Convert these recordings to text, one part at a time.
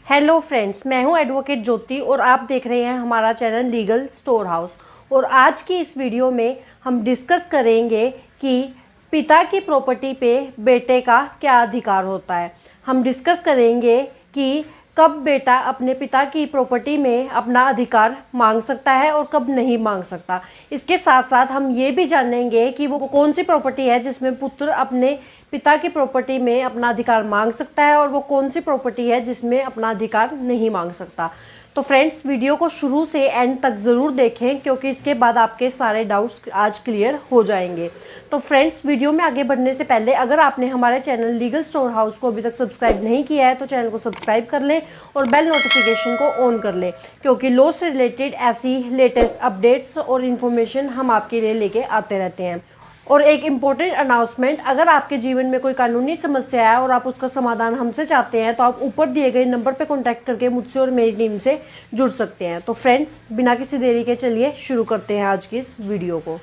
Hello friends, मैं हूं advocate ज्योति और आप देख रहे हैं हमारा चैनल लीगल स्टोर हाउस। और आज की इस वीडियो में हम डिस्कस करेंगे कि पिता की प्रॉपर्टी पे बेटे का क्या अधिकार होता है। हम डिस्कस करेंगे कि कब बेटा अपने पिता की प्रॉपर्टी में अपना अधिकार मांग सकता है और कब नहीं मांग सकता। इसके साथ साथ हम ये भी जानेंगे कि वो कौन सी प्रॉपर्टी है जिसमें पुत्र अपने पिता की प्रॉपर्टी में अपना अधिकार मांग सकता है और वो कौन सी प्रॉपर्टी है जिसमें अपना अधिकार नहीं मांग सकता। तो फ्रेंड्स, वीडियो को शुरू से एंड तक ज़रूर देखें क्योंकि इसके बाद आपके सारे डाउट्स आज क्लियर हो जाएंगे। तो फ्रेंड्स, वीडियो में आगे बढ़ने से पहले अगर आपने हमारे चैनल लीगल स्टोर हाउस को अभी तक सब्सक्राइब नहीं किया है तो चैनल को सब्सक्राइब कर लें और बेल नोटिफिकेशन को ऑन कर लें क्योंकि लॉ से रिलेटेड ऐसी लेटेस्ट अपडेट्स और इन्फॉर्मेशन हम आपके लिए लेके आते रहते हैं। और एक इम्पोर्टेंट अनाउंसमेंट, अगर आपके जीवन में कोई कानूनी समस्या है और आप उसका समाधान हमसे चाहते हैं तो आप ऊपर दिए गए नंबर पर कॉन्टैक्ट करके मुझसे और मेरी टीम से जुड़ सकते हैं। तो फ्रेंड्स, बिना किसी देरी के चलिए शुरू करते हैं आज की इस वीडियो को।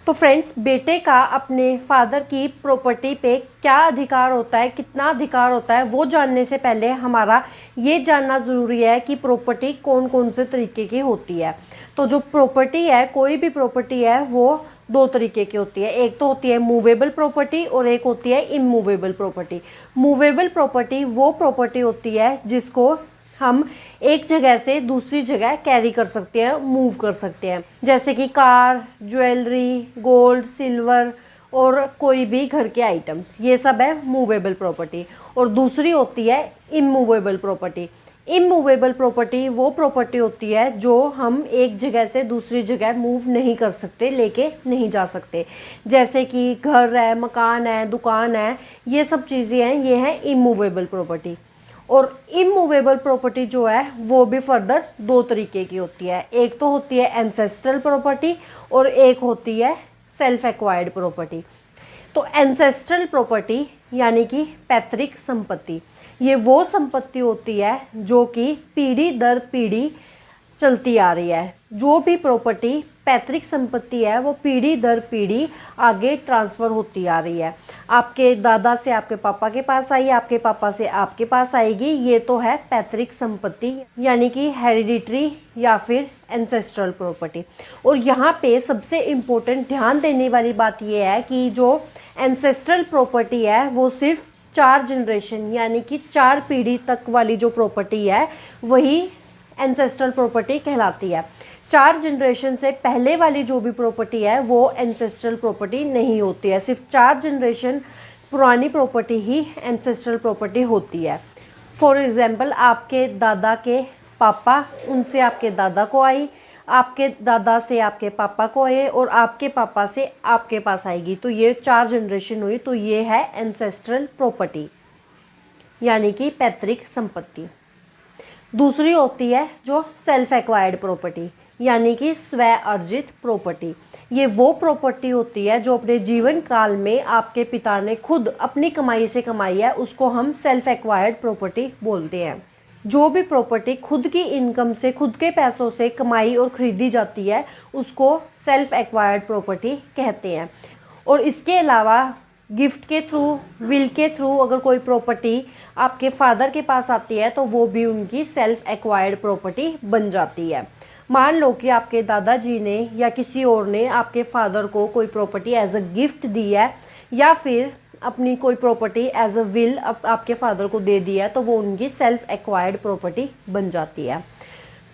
तो फ्रेंड्स, बेटे का अपने फादर की प्रॉपर्टी पे क्या अधिकार होता है, कितना अधिकार होता है, वो जानने से पहले हमारा ये जानना ज़रूरी है कि प्रॉपर्टी कौन कौन से तरीके की होती है। तो जो प्रॉपर्टी है, कोई भी प्रॉपर्टी है, वो दो तरीके की होती है। एक तो होती है मूवेबल प्रॉपर्टी और एक होती है इमूवेबल प्रॉपर्टी। मूवेबल प्रॉपर्टी वो प्रॉपर्टी होती है जिसको हम एक जगह से दूसरी जगह कैरी कर सकते हैं, मूव कर सकते हैं, जैसे कि कार, ज्वेलरी, गोल्ड, सिल्वर और कोई भी घर के आइटम्स, ये सब है मूवेबल प्रॉपर्टी। और दूसरी होती है इमूवेबल प्रॉपर्टी। इमूवेबल प्रॉपर्टी वो प्रॉपर्टी होती है जो हम एक जगह से दूसरी जगह मूव नहीं कर सकते, लेके नहीं जा सकते, जैसे कि घर है, मकान है, दुकान है, ये सब चीज़ें हैं, ये है इमूवेबल प्रॉपर्टी। और इमूवेबल प्रॉपर्टी जो है वो भी फर्दर दो तरीके की होती है। एक तो होती है एंसेस्ट्रल प्रॉपर्टी और एक होती है सेल्फ एक्वायर्ड प्रॉपर्टी। तो एंसेस्ट्रल प्रॉपर्टी यानी कि पैतृक संपत्ति, ये वो संपत्ति होती है जो कि पीढ़ी दर पीढ़ी चलती आ रही है। जो भी प्रॉपर्टी पैतृक संपत्ति है वो पीढ़ी दर पीढ़ी आगे ट्रांसफ़र होती आ रही है। आपके दादा से आपके पापा के पास आई, आपके पापा से आपके पास आएगी, ये तो है पैतृक संपत्ति यानी कि हेरिडिटरी या फिर एंसेस्ट्रल प्रॉपर्टी। और यहाँ पे सबसे इम्पोर्टेंट ध्यान देने वाली बात ये है कि जो एंसेस्ट्रल प्रॉपर्टी है वो सिर्फ 4 जनरेशन यानी कि 4 पीढ़ी तक वाली जो प्रॉपर्टी है वही एंसेस्ट्रल प्रॉपर्टी कहलाती है। 4 जनरेशन से पहले वाली जो भी प्रॉपर्टी है वो एंसेस्ट्रल प्रॉपर्टी नहीं होती है। सिर्फ 4 जनरेशन पुरानी प्रॉपर्टी ही एंसेस्ट्रल प्रॉपर्टी होती है। फॉर एग्जांपल, आपके दादा के पापा, उनसे आपके दादा को आई, आपके दादा से आपके पापा को आए और आपके पापा से आपके पास आएगी, तो ये 4 जनरेशन हुई, तो ये है एंसेस्ट्रल प्रॉपर्टी यानी कि पैतृक संपत्ति। दूसरी होती है जो सेल्फ एक्वायर्ड प्रॉपर्टी यानी कि स्व अर्जित प्रॉपर्टी। ये वो प्रॉपर्टी होती है जो अपने जीवन काल में आपके पिता ने खुद अपनी कमाई से कमाई है, उसको हम सेल्फ एक्वायर्ड प्रॉपर्टी बोलते हैं। जो भी प्रॉपर्टी खुद की इनकम से, खुद के पैसों से कमाई और ख़रीदी जाती है उसको सेल्फ एक्वायर्ड प्रॉपर्टी कहते हैं। और इसके अलावा गिफ्ट के थ्रू, विल के थ्रू अगर कोई प्रॉपर्टी आपके फादर के पास आती है तो वो भी उनकी सेल्फ एक्वायर्ड प्रॉपर्टी बन जाती है। मान लो कि आपके दादाजी ने या किसी और ने आपके फादर को कोई प्रॉपर्टी एज अ गिफ्ट दी है या फिर अपनी कोई प्रॉपर्टी एज अ विल आपके फादर को दे दी है तो वो उनकी सेल्फ एक्वायर्ड प्रॉपर्टी बन जाती है।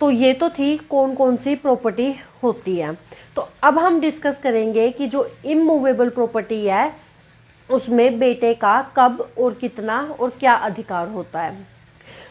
तो ये तो थी कौन कौन सी प्रॉपर्टी होती है। तो अब हम डिस्कस करेंगे कि जो इमूवेबल प्रॉपर्टी है उसमें बेटे का कब और कितना और क्या अधिकार होता है।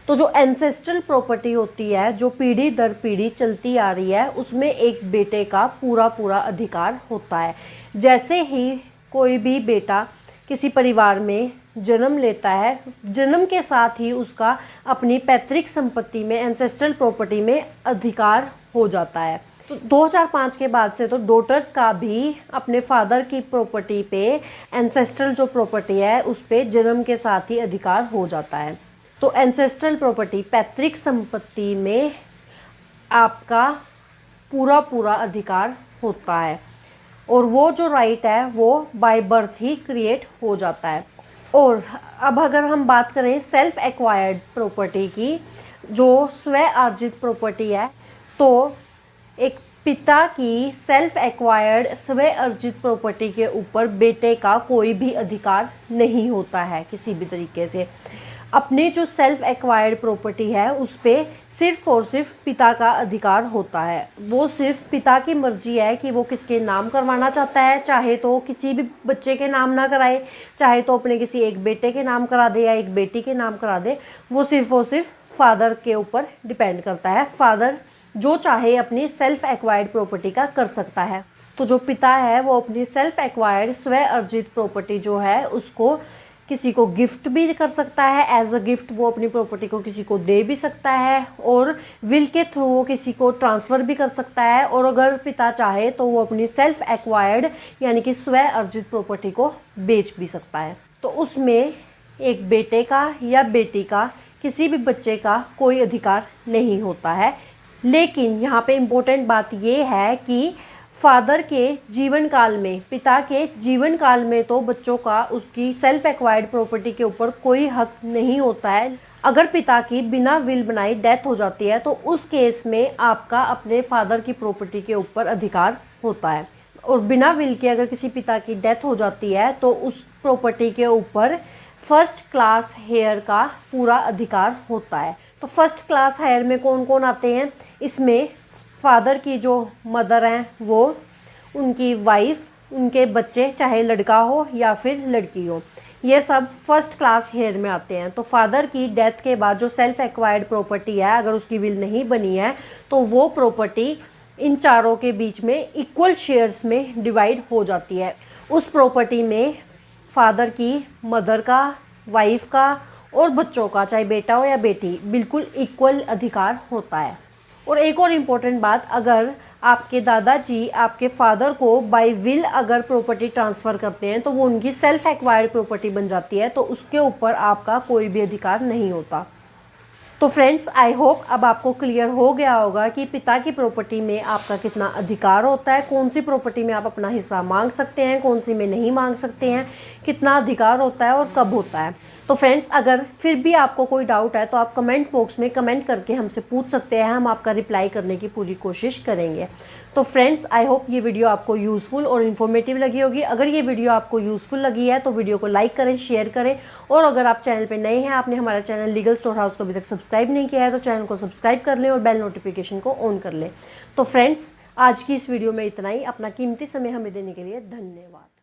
तो जो एंसेस्ट्रल प्रॉपर्टी होती है जो पीढ़ी दर पीढ़ी चलती आ रही है उसमें एक बेटे का पूरा पूरा अधिकार होता है। जैसे ही कोई भी बेटा किसी परिवार में जन्म लेता है, जन्म के साथ ही उसका अपनी पैतृक संपत्ति में, एंसेस्ट्रल प्रॉपर्टी में अधिकार हो जाता है। तो 2005 के बाद से तो डॉटर्स का भी अपने फादर की प्रॉपर्टी पे, एंसेस्ट्रल जो प्रॉपर्टी है उस पे जन्म के साथ ही अधिकार हो जाता है। तो एंसेस्ट्रल प्रॉपर्टी, पैतृक संपत्ति में आपका पूरा पूरा अधिकार होता है। और वो जो राइट है वो बाय बर्थ ही क्रिएट हो जाता है। और अब अगर हम बात करें सेल्फ एक्वायर्ड प्रॉपर्टी की, जो स्व अर्जित प्रॉपर्टी है, तो एक पिता की सेल्फ एक्वायर्ड स्व अर्जित प्रॉपर्टी के ऊपर बेटे का कोई भी अधिकार नहीं होता है किसी भी तरीके से। अपनी जो सेल्फ एक्वायर्ड प्रॉपर्टी है उस पर सिर्फ और सिर्फ पिता का अधिकार होता है। वो सिर्फ पिता की मर्जी है कि वो किसके नाम करवाना चाहता है, चाहे तो किसी भी बच्चे के नाम ना कराए, चाहे तो अपने किसी एक बेटे के नाम करा दे या एक बेटी के नाम करा दे। वो सिर्फ और सिर्फ फादर के ऊपर डिपेंड करता है। फादर जो चाहे अपनी सेल्फ एक्वायर्ड प्रॉपर्टी का कर सकता है। तो जो पिता है वो अपनी सेल्फ एक्वायर्ड स्व अर्जित प्रॉपर्टी जो है उसको किसी को गिफ्ट भी कर सकता है। एज अ गिफ्ट वो अपनी प्रॉपर्टी को किसी को दे भी सकता है, और विल के थ्रू वो किसी को ट्रांसफ़र भी कर सकता है। और अगर पिता चाहे तो वो अपनी सेल्फ एक्वायर्ड यानी कि स्व अर्जित प्रॉपर्टी को बेच भी सकता है। तो उसमें एक बेटे का या बेटी का, किसी भी बच्चे का कोई अधिकार नहीं होता है। लेकिन यहाँ पे इम्पोर्टेंट बात ये है कि फादर के जीवन काल में, पिता के जीवन काल में तो बच्चों का उसकी सेल्फ एक्वायर्ड प्रॉपर्टी के ऊपर कोई हक नहीं होता है। अगर पिता की बिना विल बनाई डेथ हो जाती है तो उस केस में आपका अपने फादर की प्रॉपर्टी के ऊपर अधिकार होता है। और बिना विल के अगर किसी पिता की डेथ हो जाती है तो उस प्रॉपर्टी के ऊपर फर्स्ट क्लास हेयर का पूरा अधिकार होता है। तो फर्स्ट क्लास हेयर में कौन कौन आते हैं? इसमें फादर की जो मदर हैं वो, उनकी वाइफ, उनके बच्चे, चाहे लड़का हो या फिर लड़की हो, ये सब फर्स्ट क्लास हेयर में आते हैं। तो फादर की डेथ के बाद जो सेल्फ एक्वायर्ड प्रॉपर्टी है, अगर उसकी विल नहीं बनी है तो वो प्रॉपर्टी इन चारों के बीच में इक्वल शेयर्स में डिवाइड हो जाती है। उस प्रॉपर्टी में फादर की, मदर का, वाइफ का और बच्चों का, चाहे बेटा हो या बेटी, बिल्कुल इक्वल अधिकार होता है। और एक और इम्पोर्टेंट बात, अगर आपके दादाजी आपके फादर को बाय विल अगर प्रॉपर्टी ट्रांसफ़र करते हैं तो वो उनकी सेल्फ एक्वायर्ड प्रॉपर्टी बन जाती है, तो उसके ऊपर आपका कोई भी अधिकार नहीं होता। तो फ्रेंड्स, आई होप अब आपको क्लियर हो गया होगा कि पिता की प्रॉपर्टी में आपका कितना अधिकार होता है, कौन सी प्रॉपर्टी में आप अपना हिस्सा मांग सकते हैं, कौन सी में नहीं मांग सकते हैं, कितना अधिकार होता है और कब होता है। तो फ्रेंड्स, अगर फिर भी आपको कोई डाउट है तो आप कमेंट बॉक्स में कमेंट करके हमसे पूछ सकते हैं, हम आपका रिप्लाई करने की पूरी कोशिश करेंगे। तो फ्रेंड्स, आई होप ये वीडियो आपको यूज़फुल और इन्फॉर्मेटिव लगी होगी। अगर ये वीडियो आपको यूज़फुल लगी है तो वीडियो को लाइक करें, शेयर करें, और अगर आप चैनल पे नए हैं, आपने हमारा चैनल लीगल स्टोर हाउस को अभी तक सब्सक्राइब नहीं किया है तो चैनल को सब्सक्राइब कर लें और बेल नोटिफिकेशन को ऑन कर लें। तो फ्रेंड्स, आज की इस वीडियो में इतना ही। अपना कीमती समय हमें देने के लिए धन्यवाद।